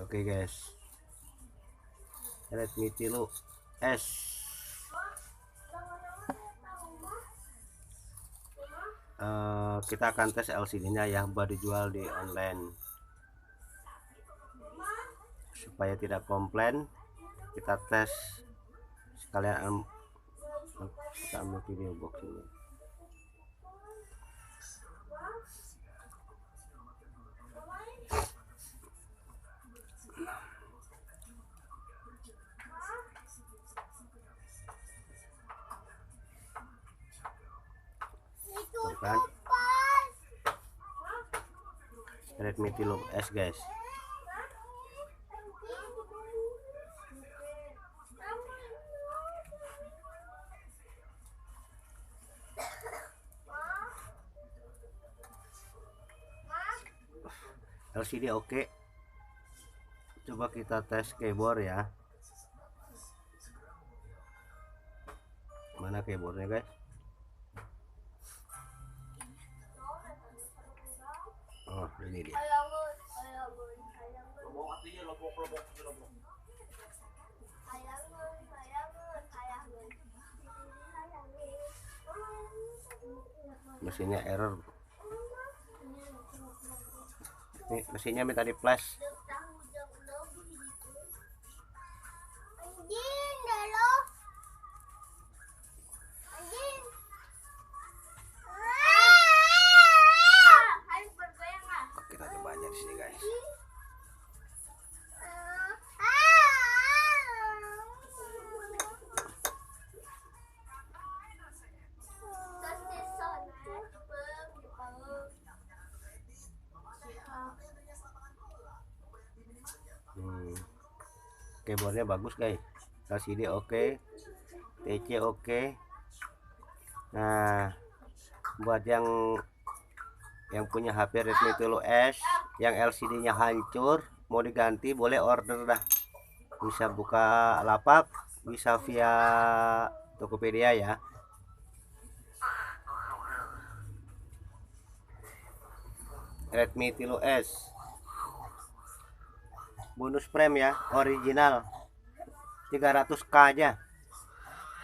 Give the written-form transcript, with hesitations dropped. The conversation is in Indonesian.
Oke guys, Redmi 3S kita akan tes LCD nya ya, buat dijual di online. Supaya tidak komplain, kita tes sekalian kita ambil video box ini. Tuh kan, Redmi 3S guys. LCD oke. Coba kita tes keyboard ya. Mana keyboardnya guys? Oh, ini dia. Mesinnya error. Nih, mesinnya minta di flash. Kita coba aja di sini guys. Keyboardnya bagus guys, LCD oke, TC oke. Nah, buat yang punya HP Redmi 3S yang LCD nya hancur mau diganti, boleh order dah, bisa buka lapak, bisa via Tokopedia ya. Redmi 3S bonus frame ya, original 300k aja.